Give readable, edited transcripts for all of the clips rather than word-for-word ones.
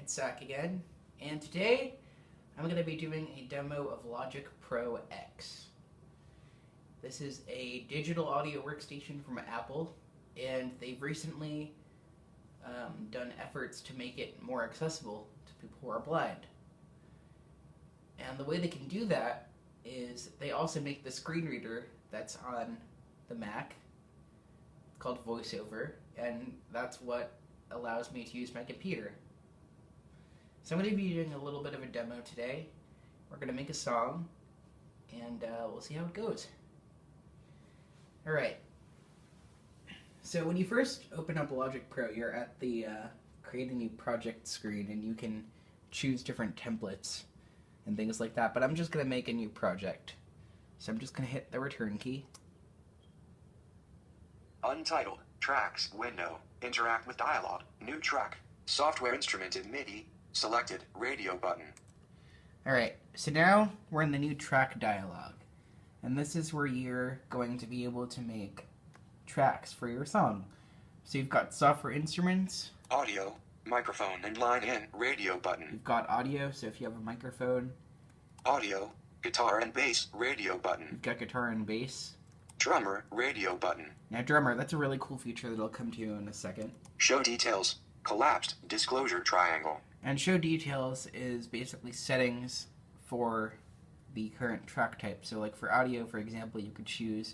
it's Zach again, and today I'm going to be doing a demo of Logic Pro X. This is a digital audio workstation from Apple, and they've recently done efforts to make it more accessible to people who are blind. And the way they can do that is they also make the screen reader that's on the Mac called VoiceOver, and that's what allows me to use my computer. So I'm going to be doing a little bit of a demo today. We're going to make a song, and we'll see how it goes. Alright, so when you first open up Logic Pro, you're at the Create a New Project screen, and you can choose different templates and things like that, but I'm just going to make a new project. So I'm just going to hit the return key. Untitled, tracks, window, interact with dialog, new track, software instrument in MIDI, selected, radio button. Alright, so now we're in the new track dialog, and this is where you're going to be able to make tracks for your song. So you've got software instruments, Audio, microphone and line in, radio button. you've got audio, so if you have a microphone, Audio, guitar and bass, radio button. you've got guitar and bass. Drummer, radio button. Now drummer, that's a really cool feature that'll come to you in a second. Show details, collapsed, disclosure triangle. And show details is basically settings for the current track type. So like for audio, for example, you could choose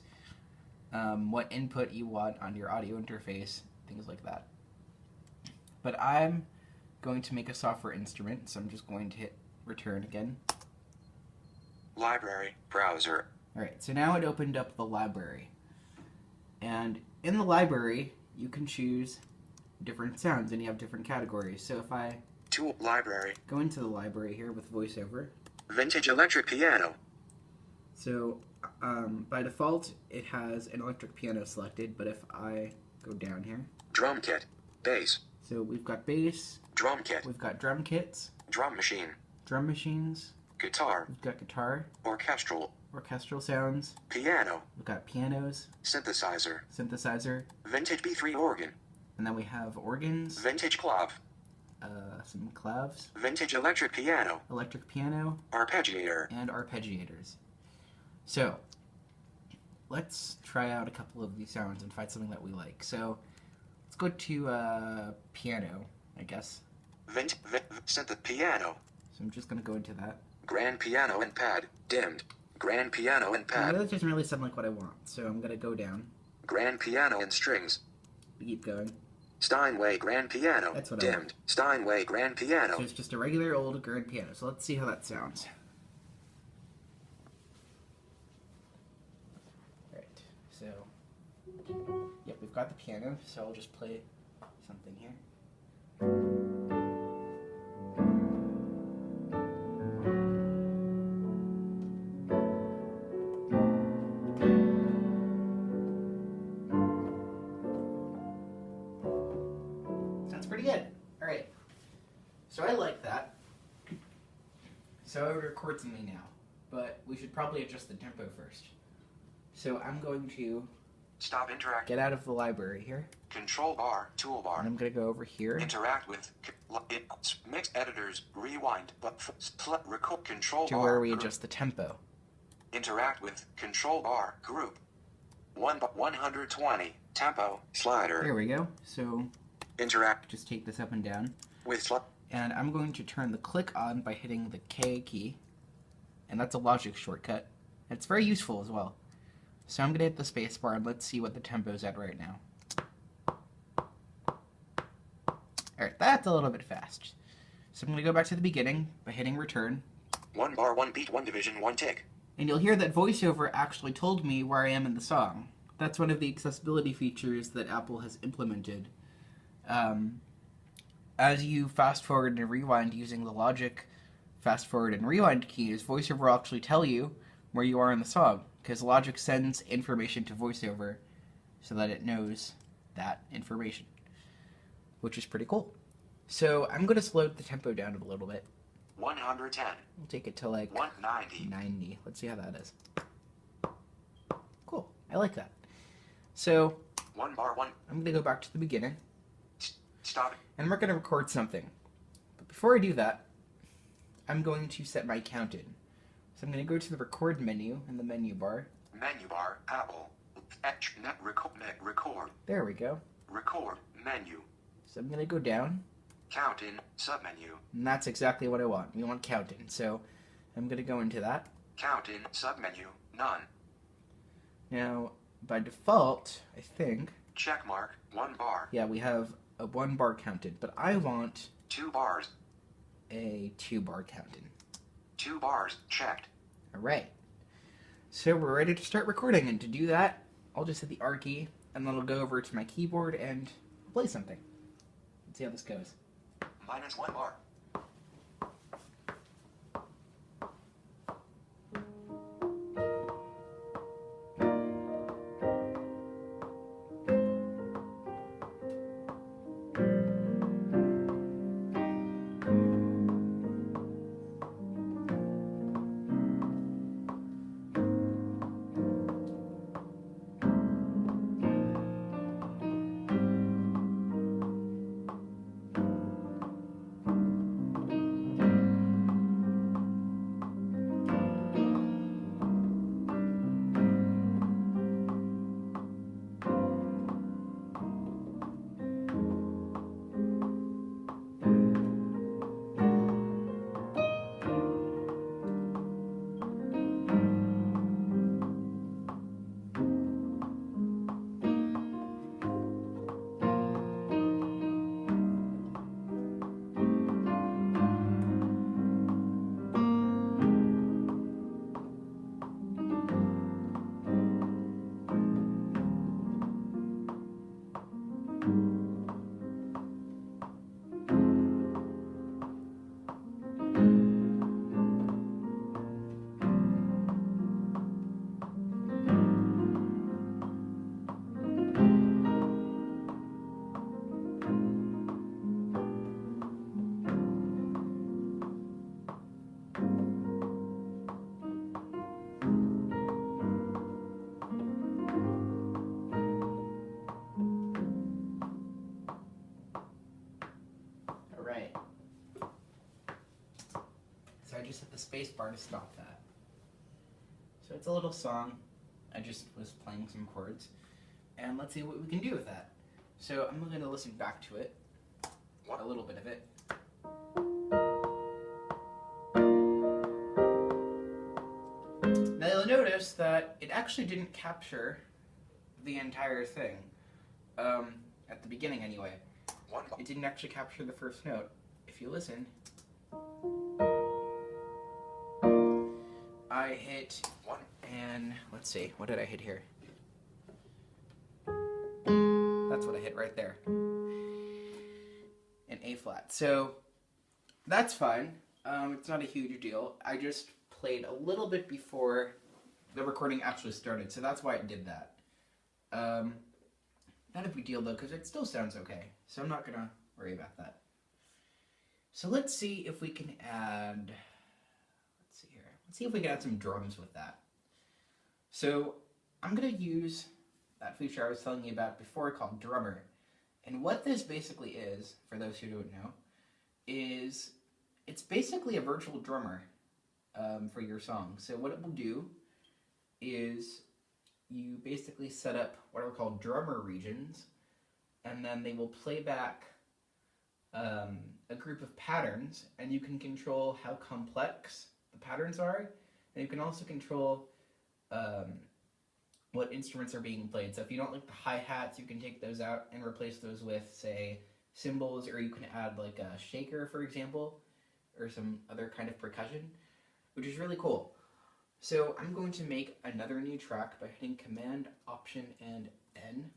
what input you want on your audio interface, things like that. But I'm going to make a software instrument, so I'm just going to hit return again. Library, browser. Alright, so now it opened up the library. And in the library, you can choose different sounds, and you have different categories. So if I Tool, library. go into the library here with VoiceOver, Vintage electric piano. so by default, it has an electric piano selected, but if I go down here, Drum kit. Bass. so we've got bass, Drum kit. we've got drum kits, Drum machine. drum machines, Guitar. we've got guitar, Orchestral. orchestral sounds, Piano. we've got pianos, Synthesizer. synthesizer, Vintage B3 organ. and then we have organs, Vintage clav. some claves, Vintage electric piano. electric piano, Arpeggiator. and arpeggiators. So, let's try out a couple of these sounds and find something that we like. So, let's go to piano, I guess. Synth piano. So I'm just going to go into that. Grand piano and pad. Dimmed. Grand piano and Now, pad. that doesn't really sound like what I want, so I'm going to go down. Grand piano and strings. Keep going. Steinway grand piano. That's what I Dimmed. Steinway grand piano. So it's just a regular old grand piano. So let's see how that sounds. Alright, so yep, we've got the piano, so I'll just play something here. Sounds pretty good. Alright, so I like that. So I would record something now, but we should probably adjust the tempo first. So I'm going to Stop interact. get out of the library here, Control bar. and Toolbar. I'm going to go over here. Interact with. Mix editors. Rewind. Record. Control To bar. where we group. adjust the tempo. Interact with. Control bar. Group. 120. Tempo. Slider. There we go. So Interact just take this up and down. with. And I'm going to turn the click on by hitting the K key. And that's a Logic shortcut. And it's very useful as well. So I'm going to hit the space bar and let's see what the tempo's at right now. Alright, that's a little bit fast. So I'm going to go back to the beginning by hitting return. 1 bar, 1 beat, 1 division, 1 tick. And you'll hear that VoiceOver actually told me where I am in the song. That's one of the accessibility features that Apple has implemented. As you fast forward and rewind using the Logic fast forward and rewind keys, VoiceOver will actually tell you where you are in the song, because Logic sends information to VoiceOver so that it knows that information, which is pretty cool. So I'm going to slow the tempo down a little bit. 110. We'll take it to like 190. 90. Let's see how that is. Cool. I like that. So 1 bar, 1. I'm going to go back to the beginning, Stop. and we're going to record something. But before I do that, I'm going to set my count in. So I'm going to go to the record menu in the menu bar. Menu bar, Apple. Record. There we go. Record, menu. So I'm going to go down. Count in, submenu. And that's exactly what I want. We want count in. So I'm going to go into that. Count in, submenu, none. Now, by default, I think... Check mark, 1 bar. Yeah, we have a 1 bar counted, but I want 2 bars. a 2 bar counted. 2 bars, checked. Alright. So we're ready to start recording, and to do that, I'll just hit the R key, and then I'll go over to my keyboard and play something. Let's see how this goes. -1 bar. So I just hit the space bar to stop that. So it's a little song. I just was playing some chords. And let's see what we can do with that. So I'm going to listen back to it. A little bit of it. Now you'll notice that it actually didn't capture the entire thing. At the beginning anyway. It didn't actually capture the first note. If you listen, I hit 1 and let's see, what did I hit here? That's what I hit right there. An A flat. So that's fine. It's not a huge deal. I just played a little bit before the recording actually started, so that's why it did that. Not a big deal though, because it still sounds okay. So I'm not gonna worry about that. So let's see if we can add, let's see here. Let's see if we can add some drums with that. So I'm gonna use that feature I was telling you about before called Drummer. And what this basically is, for those who don't know, is it's basically a virtual drummer for your song. So what it will do is you basically set up what are called drummer regions, and then they will play back a group of patterns, and you can control how complex the patterns are, and you can also control what instruments are being played. So if you don't like the hi-hats, you can take those out and replace those with, say, cymbals, or you can add like a shaker, for example, or some other kind of percussion, which is really cool. So I'm going to make another new track by hitting Command, Option, and N.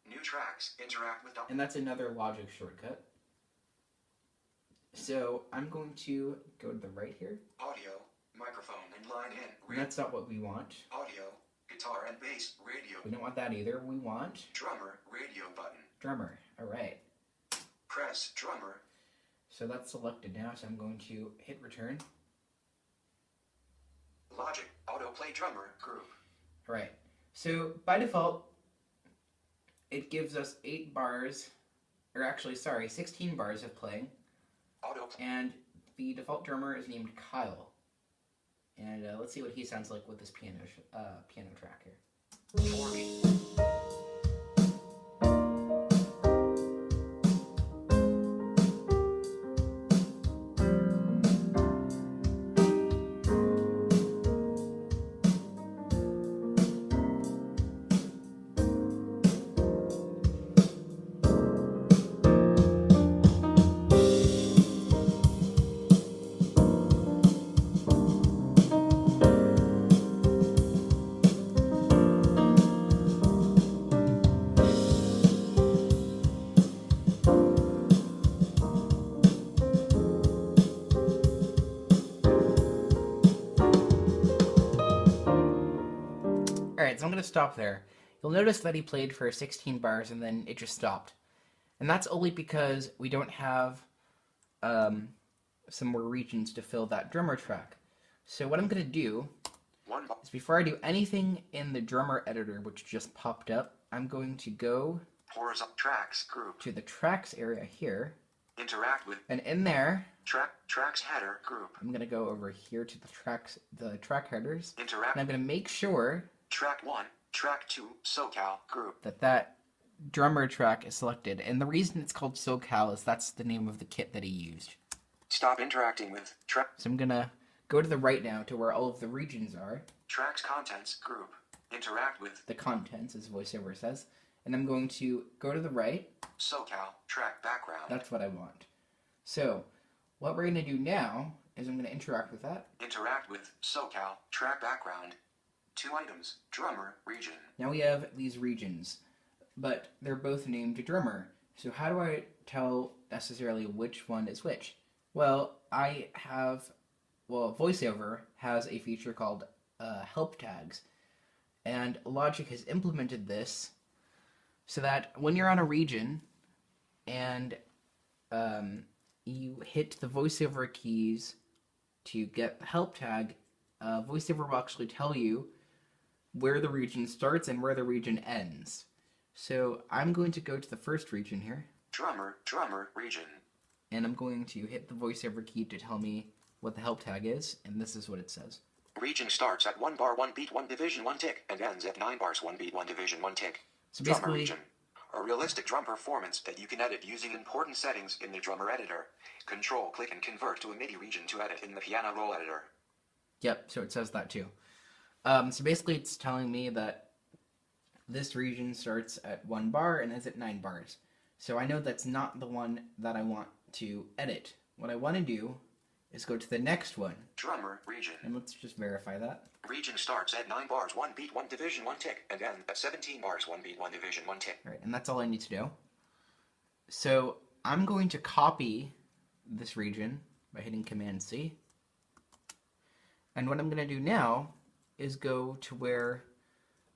New tracks, interact with... And that's another Logic shortcut. So I'm going to go to the right here. Audio, microphone, and line in. And that's not what we want. Audio, guitar and bass, radio. We don't want that either. We want... Drummer, radio button. Drummer. Alright. Press drummer. So that's selected now, so I'm going to hit return. Logic, autoplay drummer, group. Alright. So by default, it gives us 8 bars, or actually, sorry, 16 bars of playing. Auto. And the default drummer is named Kyle. And let's see what he sounds like with this piano track here. 4B. Alright, so I'm going to stop there. You'll notice that he played for 16 bars and then it just stopped. And that's only because we don't have some more regions to fill that drummer track. So what I'm going to do is before I do anything in the drummer editor, which just popped up, I'm going to go Horizontal tracks group. to the tracks area here. Interact with And in there, tracks header group. I'm going to go over here to the track headers. Interact. And I'm going to make sure Track 1, Track 2, SoCal group. that drummer track is selected. And the reason it's called SoCal is that's the name of the kit that he used. Stop interacting with So I'm going to go to the right now to where all of the regions are. tracks contents group. Interact with The contents, as VoiceOver says. And I'm going to go to the right. SoCal track background. That's what I want. So what we're going to do now is I'm going to interact with that. Interact with SoCal track background. 2 items. Drummer region. Now we have these regions, but they're both named drummer. So how do I tell necessarily which one is which? Well, VoiceOver has a feature called help tags, and Logic has implemented this so that when you're on a region and you hit the VoiceOver keys to get the help tag, VoiceOver will actually tell you where the region starts and where the region ends. So I'm going to go to the first region here. Drummer region. And I'm going to hit the VoiceOver key to tell me what the help tag is, and this is what it says. Region starts at 1 bar, 1 beat, 1 division, 1 tick, and ends at 9 bars, 1 beat, 1 division, 1 tick. So Drummer basically, region. A realistic drum performance that you can edit using important settings in the drummer editor. Control, click, and convert to a MIDI region to edit in the piano roll editor. Yep, so it says that too. So basically it's telling me that this region starts at 1 bar and ends at 9 bars. So I know that's not the one that I want to edit. What I want to do is go to the next one. Drummer region. And let's just verify that. Region starts at 9 bars, 1 beat, 1 division, 1 tick, and ends at 17 bars, 1 beat, 1 division, 1 tick. All right, and that's all I need to do. So I'm going to copy this region by hitting Command-C. And what I'm going to do now is go to where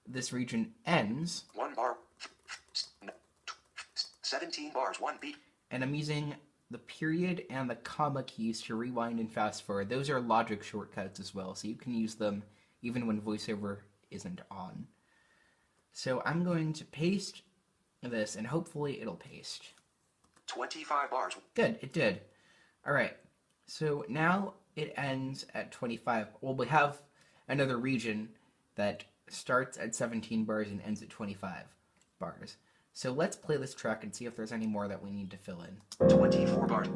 this region ends. 1 bar, 17 bars, 1 beat. And I'm using the period and the comma keys to rewind and fast forward. Those are Logic shortcuts as well, so you can use them even when VoiceOver isn't on. So I'm going to paste this, and hopefully it'll paste. 25 bars. Good, it did. All right, so now it ends at 25. Well, we have another region that starts at 17 bars and ends at 25 bars. So let's play this track and see if there's any more that we need to fill in. 24 bars.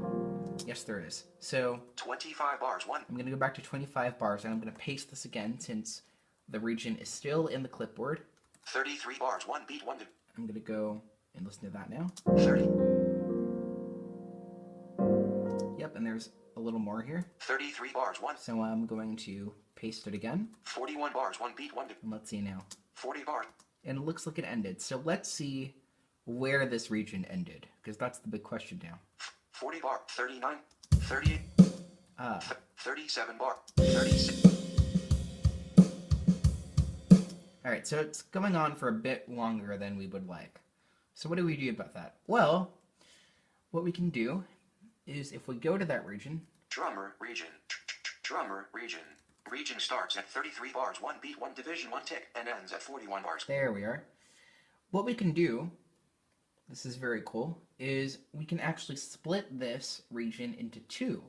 Yes, there is. So 25 bars, 1. I'm going to go back to 25 bars, and I'm going to paste this again since the region is still in the clipboard. 33 bars, 1 beat, 1. I'm going to go and listen to that now. 30. Yep, and there's a little more here. 33 bars, 1. So I'm going to paste it again. 41 bars, 1 beat, 1. And let's see now. 40 bars. And it looks like it ended. So let's see where this region ended, because that's the big question now. 40 bar, 39, 38, 37 bar, 36. Alright, so it's going on for a bit longer than we would like. So what do we do about that? Well, what we can do is if we go to that region. Drummer region. Drummer region. Region starts at 33 bars, 1 beat, 1 division, 1 tick, and ends at 41 bars. There we are. What we can do this is very cool, is we can actually split this region into two.